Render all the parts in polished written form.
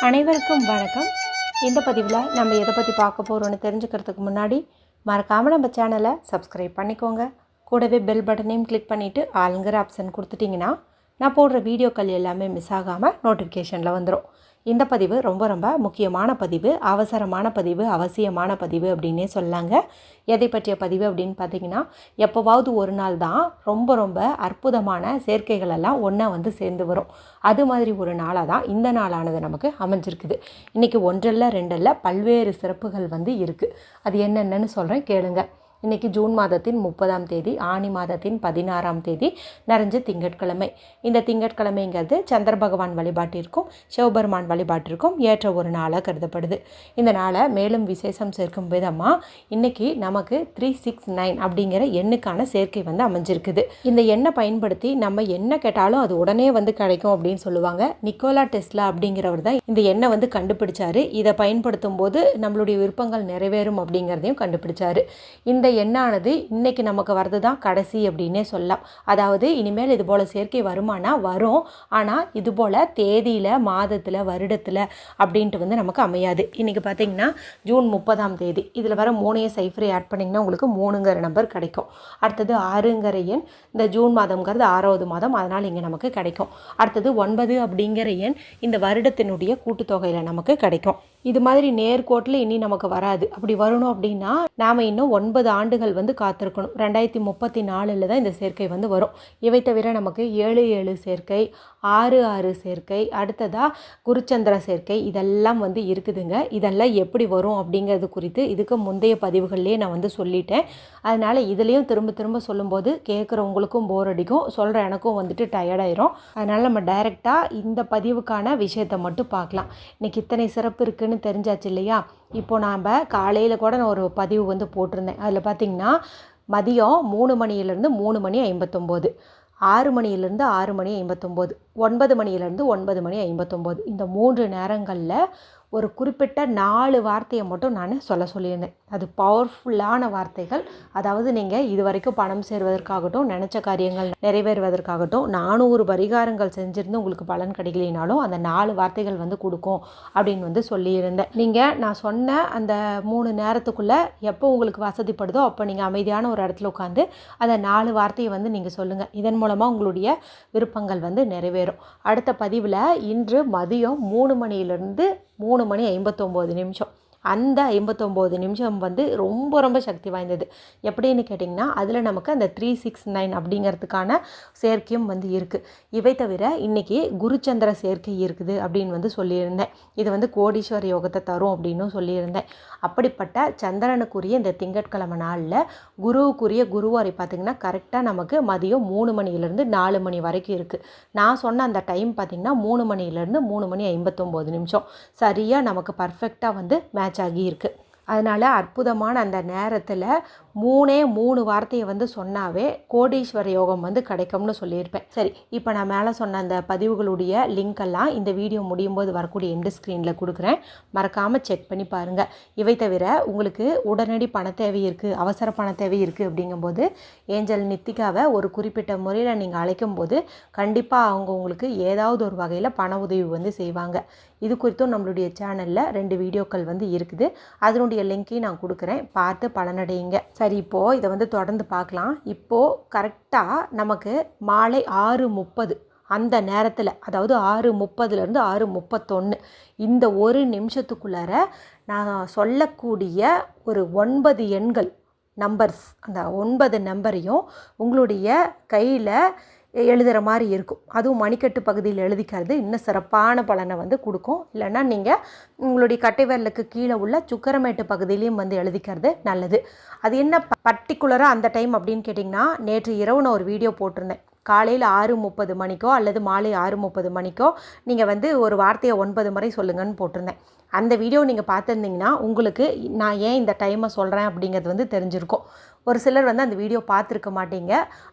அனைவருக்கும் வணக்கம். இந்த பதிவில் நம்ம எதை பற்றி பார்க்க போகிறோன்னு தெரிஞ்சுக்கிறதுக்கு முன்னாடி மறக்காமல் நம்ம சேனலை சப்ஸ்கிரைப் பண்ணிக்கோங்க. கூடவே பெல் பட்டனையும் கிளிக் பண்ணிவிட்டு ஆளுங்கிற ஆப்ஷன் கொடுத்துட்டிங்கன்னா நான் போடுற வீடியோக்கள் எல்லாமே மிஸ் ஆகாமல் நோட்டிஃபிகேஷனில் வந்துடும். இந்த பதிவு ரொம்ப ரொம்ப முக்கியமான பதிவு, அவசரமான பதிவு, அவசியமான பதிவு அப்படின்னே சொல்லாங்க. எதை பற்றிய பதிவு அப்படின்னு பார்த்தீங்கன்னா, எப்போவாவது ஒரு நாள் தான் ரொம்ப ரொம்ப அற்புதமான சேர்க்கைகள் எல்லாம் ஒன்றா வந்து சேர்ந்து வரும். அது மாதிரி ஒரு நாளாக தான் இந்த நாளானது நமக்கு அமைஞ்சிருக்குது. இன்றைக்கி ஒன்றல்ல ரெண்டல்ல பல்வேறு சிறப்புகள் வந்து இருக்குது. அது என்னென்னு சொல்கிறேன் கேளுங்க. இன்றைக்கி ஜூன் மாதத்தின் 30ஆம் தேதி, ஆனி மாதத்தின் 16ஆம் தேதி, நிறைஞ்ச திங்கட்கிழமை. இந்த திங்கட்கிழமைங்கிறது சந்திர பகவான் வழிபாட்டிற்கும் சிவபெருமான் வழிபாட்டிற்கும் ஏற்ற ஒரு நாளாக கருதப்படுது. இந்த நாளை மேலும் விசேஷம் சேர்க்கும் விதமாக இன்றைக்கி நமக்கு 369 அப்படிங்கிற எண்ணுக்கான சேர்க்கை வந்து அமைஞ்சிருக்குது. இந்த எண்ணை பயன்படுத்தி நம்ம என்ன கேட்டாலும் அது உடனே வந்து கிடைக்கும் அப்படின்னு சொல்லுவாங்க. நிக்கோலா டெஸ்லா அப்படிங்கிறவர் தான் இந்த எண்ணை வந்து கண்டுபிடிச்சாரு. இதை பயன்படுத்தும் போது நம்மளுடைய விருப்பங்கள் நிறைவேறும் அப்படிங்கிறதையும் கண்டுபிடிச்சாரு. இந்த எண்ணானது இன்னைக்கு நமக்கு வரது தான் கடைசி அப்படின்னே சொல்லலாம். அதாவது இனிமேல் இது போல் சேர்க்கை வருமானா வரும், ஆனால் இது போல் தேதியில், மாதத்தில், வருடத்தில் அப்படின்ட்டு வந்து நமக்கு அமையாது. இன்றைக்கி பார்த்தீங்கன்னா ஜூன் 30ஆம் தேதி. இதில் வர 3 சைஃபரை ஆட் பண்ணிங்கன்னா உங்களுக்கு 3ங்கிற நம்பர் கிடைக்கும். அடுத்தது 6ங்கிற எண், இந்த ஜூன் மாதம்ங்கிறது 6வது மாதம், அதனால் இங்கே நமக்கு கிடைக்கும். அடுத்தது 9 அப்படிங்கிற எண் இந்த வருடத்தினுடைய கூட்டுத்தொகையில் நமக்கு கிடைக்கும். இது மாதிரி நேர்கோட்டில் இனி நமக்கு வராது. அப்படி வரணும் அப்படின்னா நாம் இன்னும் 9 ஆண்டுகள் வந்து காத்திருக்கணும். 2034 தான் இந்த சேர்க்கை வந்து வரும். இவை தவிர நமக்கு 7 சேர்க்கை, 6 சேர்க்கை, அடுத்ததாக குருச்சந்திர சேர்க்கை, இதெல்லாம் வந்து இருக்குதுங்க. இதெல்லாம் எப்படி வரும் அப்படிங்கிறது குறித்து இதுக்கு முந்தைய பதிவுகள்லேயே நான் வந்து சொல்லிட்டேன். அதனால் இதுலேயும் திரும்ப திரும்ப சொல்லும்போது கேட்குறவங்களுக்கும் போர் அடிக்கும், சொல்கிற எனக்கும் வந்துட்டு டயர்டாயிரும். அதனால் நம்ம டைரெக்டாக இந்த பதிவுக்கான விஷயத்தை மட்டும் பார்க்கலாம். இன்றைக்கி இத்தனை சிறப்பு இருக்குதுன்னு தெரிஞ்சாச்சு இல்லையா? இப்போது நாம் காலையில் கூட நான் ஒரு பதிவு வந்து போட்டிருந்தேன். அதில் பார்த்திங்கன்னா மதியம் 3 மணியிலேருந்து 3 மணி 59, 6 மணியிலேருந்து 6 மணி 59, 9 மணியிலேருந்து 9 மணி 59, இந்த 3 நேரங்களில் ஒரு குறிப்பிட்ட 4 வார்த்தையை மட்டும் நான் சொல்லியிருந்தேன். அது பவர்ஃபுல்லான வார்த்தைகள். அதாவது நீங்கள் இது வரைக்கும் பணம் சேர்வதற்காகட்டும், நினச்ச காரியங்கள் நிறைவேறுவதற்காகட்டும் 400 பரிகாரங்கள் செஞ்சுருந்து உங்களுக்கு பலன் கிடைக்கலினாலும் அந்த 4 வார்த்தைகள் வந்து கொடுக்கும் அப்படின்னு வந்து சொல்லியிருந்தேன். நீங்கள் நான் சொன்ன அந்த 3 நேரத்துக்குள்ளே எப்போ உங்களுக்கு வசதிப்படுதோ அப்போ நீங்கள் அமைதியான ஒரு இடத்துல உட்காந்து அந்த 4 வார்த்தையை வந்து நீங்கள் சொல்லுங்கள். இதன் மூலமாக உங்களுடைய விருப்பங்கள் வந்து நிறைவேறும். அடுத்த பதிவில் இன்று மதியம் 3 மணியிலிருந்து 3 மணி 59 நிமிஷம், அந்த 59 நிமிஷம் வந்து ரொம்ப ரொம்ப சக்தி வாய்ந்தது. எப்படின்னு கேட்டிங்கன்னா அதில் நமக்கு அந்த 369 அப்படிங்கிறதுக்கான சேர்க்கையும் வந்து இருக்குது. இவை தவிர இன்றைக்கி குருச்சந்திர சேர்க்கை இருக்குது அப்படின்னு வந்து சொல்லியிருந்தேன். இது வந்து கோடீஸ்வர யோகத்தை தரும் அப்படின்னும் சொல்லியிருந்தேன். அப்படிப்பட்ட சந்திரனுக்குரிய இந்த திங்கட்கிழமை நாளில் குருவுக்குரிய குருவாரை பார்த்திங்கன்னா கரெக்டாக நமக்கு மதியம் 3 மணியிலேருந்து 4 மணி வரைக்கும் இருக்குது. நான் சொன்ன அந்த டைம் பார்த்திங்கன்னா 3 மணியிலேருந்து 3 மணி 59 நிமிஷம் சரியாக நமக்கு பர்ஃபெக்டாக வந்து மேட்ச் ஆகி இருக்குது. அதனால் அற்புதமான அந்த நேரத்தில் 3 வார்த்தையை வந்து சொன்னாவே கோடீஸ்வர யோகம் வந்து கிடைக்கும்னு சொல்லியிருப்பேன். சரி, இப்போ நான் மேலே சொன்ன அந்த பதிவுகளுடைய லிங்க்கெல்லாம் இந்த வீடியோ முடியும் போது வரக்கூடிய எண்டு ஸ்க்ரீனில் கொடுக்குறேன். மறக்காமல் செக் பண்ணி பாருங்கள். இவை தவிர உங்களுக்கு உடனடி பண தேவை இருக்குது, அவசர பண தேவை இருக்குது அப்படிங்கும்போது ஏஞ்சல் நித்திகாவை ஒரு குறிப்பிட்ட முறையில் நீங்கள் அழைக்கும் போது கண்டிப்பாக அவங்க உங்களுக்கு ஏதாவது ஒரு வகையில் பண உதவி வந்து செய்வாங்க. இது குறித்தும் நம்மளுடைய சேனலில் 2 வீடியோக்கள் வந்து இருக்குது. அதனுடைய லிங்க்கையும் நான் கொடுக்குறேன், பார்த்து பலனடையுங்க. சரி, இப்போது இதை வந்து தொடர்ந்து பார்க்கலாம். இப்போது கரெக்டாக நமக்கு மாலை 6:30 அந்த நேரத்தில், அதாவது 6:30லேருந்து 6:31 இந்த ஒரு நிமிஷத்துக்குள்ளார நான் சொல்லக்கூடிய ஒரு 9 எண்கள், நம்பர்ஸ், அந்த 9 நம்பரையும் உங்களுடைய கையில் எழுதுகிற மாதிரி இருக்கும். அதுவும் மணிக்கட்டு பகுதியில் எழுதிக்கிறது இன்னும் சிறப்பான பலனை வந்து கொடுக்கும். இல்லைன்னா நீங்கள் உங்களுடைய கட்டை விரலுக்கு கீழே உள்ள சுக்கரமேட்டு பகுதியிலையும் வந்து எழுதிக்கிறது நல்லது. அது என்ன பர்டிகுலராக அந்த டைம் அப்படின்னு கேட்டிங்கன்னா, நேற்று இரவு நான் ஒரு வீடியோ போட்டிருந்தேன். காலையில் 6:30 மணிக்கோ அல்லது மாலை 6:30 மணிக்கோ நீங்கள் வந்து ஒரு வார்த்தையை 9 முறை சொல்லுங்கன்னு போட்டிருந்தேன். அந்த வீடியோ நீங்கள் பார்த்துருந்தீங்கன்னா உங்களுக்கு நான் ஏன் இந்த டைமை சொல்கிறேன் அப்படிங்கிறது வந்து தெரிஞ்சிருக்கும். ஒரு சிலர் வந்து அந்த வீடியோ பார்த்துருக்க மாட்டீங்க.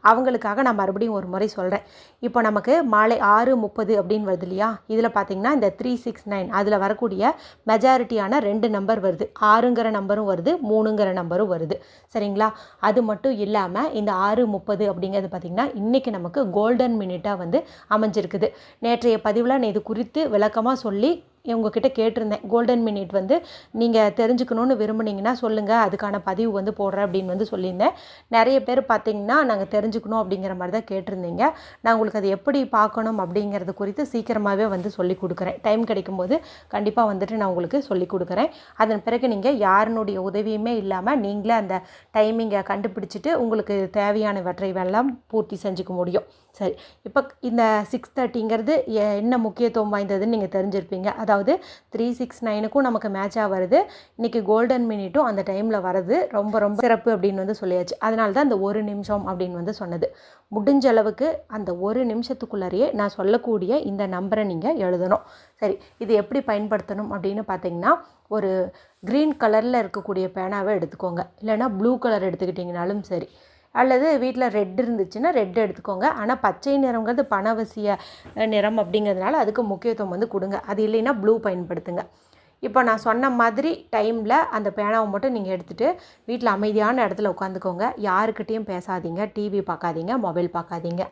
அவங்களுக்காக நான் மறுபடியும் ஒரு முறை சொல்கிறேன். இப்போ நமக்கு மாலை 6:30 அப்படின்னு வருது இல்லையா? இதில் பார்த்திங்கன்னா இந்த 369 அதில் வரக்கூடிய மெஜாரிட்டியான 2 நம்பர் வருது. 6ங்கிற நம்பரும் வருது, 3ங்கிற நம்பரும் வருது. சரிங்களா? அது மட்டும் இல்லாமல் இந்த 6:30 அப்படிங்கிறது பார்த்திங்கன்னா இன்றைக்கி நமக்கு கோல்டன் மினிட்டாக வந்து அமைஞ்சிருக்குது. நேற்றைய பதிவில் நான் இது குறித்து விளக்கமாக சொல்லி உங்ககிட்ட கேட்டிருந்தேன். கோல்டன் மினிட் வந்து நீங்கள் தெரிஞ்சுக்கணுன்னு விரும்புனீங்கன்னா சொல்லுங்கள், அதுக்கான பதிவு வந்து போடுறேன் அப்படின்னு வந்து சொல்லியிருந்தேன். நிறைய பேர் பார்த்தீங்கன்னா நாங்கள் தெரிஞ்சுக்கணும் அப்படிங்கிற மாதிரி தான் கேட்டிருந்தீங்க. நான் உங்களுக்கு அது எப்படி பார்க்கணும் அப்படிங்கிறது குறித்து சீக்கிரமாகவே வந்து சொல்லிக் கொடுக்குறேன். டைம் கிடைக்கும்போது கண்டிப்பாக வந்துட்டு நான் உங்களுக்கு சொல்லிக் கொடுக்குறேன். அதன் பிறகு நீங்கள் யாருனுடைய உதவியுமே இல்லாமல் நீங்களே அந்த டைமிங்கை கண்டுபிடிச்சிட்டு உங்களுக்கு தேவையானவற்றை எல்லாம் பூர்த்தி செஞ்சுக்க முடியும். சரி, இப்போ இந்த 6:30ங்கிறது என்ன முக்கியத்துவம் வாய்ந்ததுன்னு நீங்கள் தெரிஞ்சிருப்பீங்க. அதாவது 369க்கும் நமக்கு மேட்சாக வருது. இன்றைக்கி கோல்டன் மினிட்டும் அந்த டைமில் வரது ரொம்ப ரொம்ப சிறப்பு அப்படின்னு வந்து சொல்லியாச்சு. அதனால தான் அந்த 1 நிமிஷம் அப்படின்னு வந்து சொன்னது. முடிஞ்ச அளவுக்கு அந்த 1 நிமிஷத்துக்குள்ளேயே நான் சொல்லக்கூடிய இந்த நம்பரை நீங்கள் எழுதணும். சரி, இது எப்படி பயன்படுத்தணும் அப்படின்னு பார்த்தீங்கன்னா, ஒரு க்ரீன் கலரில் இருக்கக்கூடிய பேனாவை எடுத்துக்கோங்க. இல்லைனா ப்ளூ கலர் எடுத்துக்கிட்டிங்கனாலும் சரி. அல்லது வீட்டில் ரெட் இருந்துச்சுன்னா ரெட் எடுத்துக்கோங்க. ஆனால் பச்சை நிறங்கிறது பணவசிய நிறம் அப்படிங்கிறதுனால அதுக்கு முக்கியத்துவம் வந்து கொடுங்க. அது இல்லைன்னா ப்ளூ பயன்படுத்துங்க. இப்போ நான் சொன்ன மாதிரி டைமில் அந்த பேனாவை மட்டும் நீங்கள் எடுத்துகிட்டு வீட்டில் அமைதியான இடத்துல உட்காந்துக்கோங்க. யாருக்கிட்டேயும் பேசாதீங்க, டிவி பார்க்காதீங்க, மொபைல் பார்க்காதீங்க.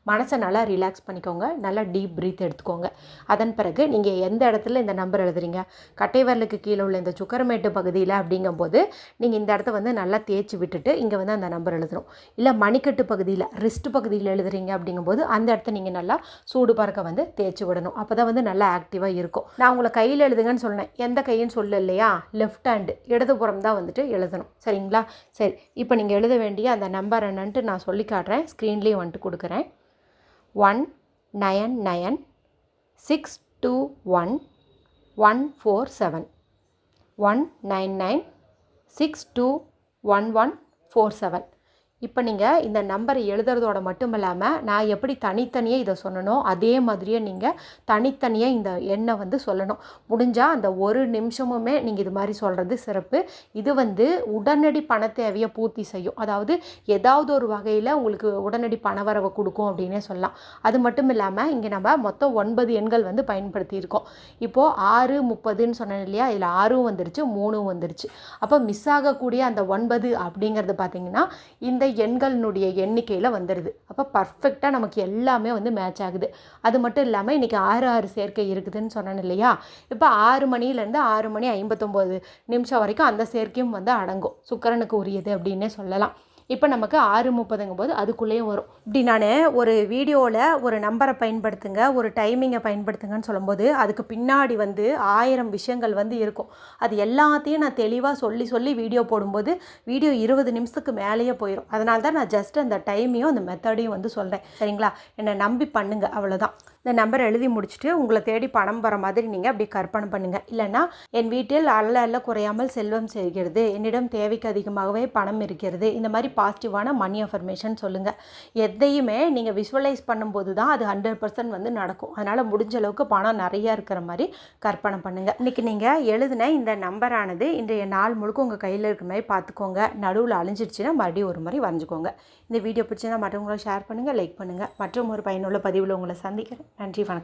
மனசை நல்லா ரிலாக்ஸ் பண்ணிக்கோங்க. நல்லா டீப் ப்ரீத் எடுத்துக்கோங்க. அதன் பிறகு நீங்கள் எந்த இடத்துல இந்த நம்பர் எழுதுறீங்க, கட்டை விரலுக்கு கீழே உள்ள இந்த சுக்கரமேட்டு பகுதியில் அப்படிங்கும்போது நீங்கள் இந்த இடத்த வந்து நல்லா தேய்ச்சி விட்டுட்டு இங்கே வந்து அந்த நம்பர் எழுதணும். இல்லை மணிக்கட்டு பகுதியில் ரிஸ்ட் பகுதியில் எழுதுறீங்க அப்படிங்கும்போது அந்த இடத்த நீங்கள் நல்லா சூடு பறக்க வந்து தேய்ச்சி விடணும். அப்போ தான் வந்து நல்லா ஆக்டிவாக இருக்கும். நான் உங்களை கையில் எழுதுங்கன்னு சொன்னேன். எந்த கைன்னு சொல்ல இல்லையா, லெஃப்ட் ஹேண்டு இடதுபுறம் தான் வந்துட்டு எழுதணும். சரிங்களா? சரி, இப்போ நீங்கள் எழுத வேண்டிய அந்த நம்பர் என்னன்ட்டு நான் சொல்லி காட்டுறேன். ஸ்க்ரீன்லேயும் வந்துட்டு கொடுக்குறேன். 199 621 147 199 621 147. இப்போ நீங்கள் இந்த நம்பரை எழுதுறதோட மட்டும் இல்லாமல் நான் எப்படி தனித்தனியாக இதை சொன்னனோ அதே மாதிரியே நீங்கள் தனித்தனியாக இந்த எண்ணை வந்து சொல்லணும். முடிஞ்சால் அந்த 1 நிமிஷமுமே நீங்கள் இது மாதிரி சொல்கிறது சிறப்பு. இது வந்து உடனடி பண தேவையை பூர்த்தி செய்யும். அதாவது ஏதாவது ஒரு வகையில் உங்களுக்கு உடனடி பணவரவை கொடுக்கும் அப்படின்னே சொல்லலாம். அது மட்டும் இல்லாமல் இங்கே நம்ம மொத்தம் 9 எண்கள் வந்து பயன்படுத்தியிருக்கோம். இப்போது 6:30ன்னு சொன்னேன் இல்லையா, இதில் 6 வந்துருச்சு, 3 வந்துருச்சு. அப்போ மிஸ் ஆகக்கூடிய அந்த 9 அப்படிங்கிறது பார்த்திங்கன்னா இந்த எண்களினுடைய எண்ணிக்கையில் வந்துடுது. அப்போ பர்ஃபெக்டாக நமக்கு எல்லாமே வந்து மேட்ச் ஆகுது. அது மட்டும் இல்லாமல் இன்றைக்கி 6 சேர்க்கை இருக்குதுன்னு சொன்னேன் இல்லையா, இப்போ 6 மணிலேருந்து 6 மணி 59 நிமிஷம் வரைக்கும் அந்த சேர்க்கையும் வந்து அடங்கும். சுக்கிரனுக்கு உரியது அப்படின்னே சொல்லலாம். இப்போ நமக்கு 6:30ங்கும்போது அதுக்குள்ளேயும் வரும். இப்படி நான் ஒரு வீடியோவில் ஒரு நம்பரை பயன்படுத்துங்க, ஒரு டைமிங்கை பயன்படுத்துங்கன்னு சொல்லும்போது அதுக்கு பின்னாடி வந்து 1000 விஷயங்கள் வந்து இருக்கும். அது எல்லாத்தையும் நான் தெளிவாக சொல்லி வீடியோ போடும்போது வீடியோ 20 நிமிஷத்துக்கு மேலேயே போயிடும். அதனால தான் நான் ஜஸ்ட் அந்த டைமையும் அந்த மெத்தடையும் வந்து சொல்கிறேன். சரிங்களா? என்னை நம்பி பண்ணுங்கள், அவ்வளோதான். இந்த நம்பரை எழுதி முடிச்சுட்டு உங்களை தேடி பணம் வர மாதிரி நீங்கள் அப்படி கற்பனை பண்ணுங்கள். இல்லைன்னா என் வீட்டில் அல்ல குறையாமல் செல்வம் செய்கிறது, என்னிடம் தேவைக்கு அதிகமாகவே பணம் இருக்கிறது, இந்த மாதிரி பாசிட்டிவான மணி அஃபர்மேஷன் சொல்லுங்கள். எதையுமே நீங்கள் விஷுவலைஸ் பண்ணும்போது தான் அது 100% வந்து நடக்கும். அதனால் முடிஞ்ச அளவுக்கு பணம் நிறையா இருக்கிற மாதிரி கற்பனை பண்ணுங்கள். இன்றைக்கி நீங்கள் எழுதின இந்த நம்பரானது இன்றைய நாள் முழுக்க உங்கள் கையில் இருக்கிற மாதிரி பார்த்துக்கோங்க. நடுவில் அழிஞ்சிடுச்சுன்னா மறுபடியும் ஒரு முறை வரைஞ்சிக்கோங்க. இந்த வீடியோ பிடிச்சிருந்தால் மற்றவங்களை ஷேர் பண்ணுங்கள், லைக் பண்ணுங்கள். மற்றும் ஒரு பயனுள்ள பதிவில் உங்களை சந்திக்கிறேன். நன்றி, வணக்கம்.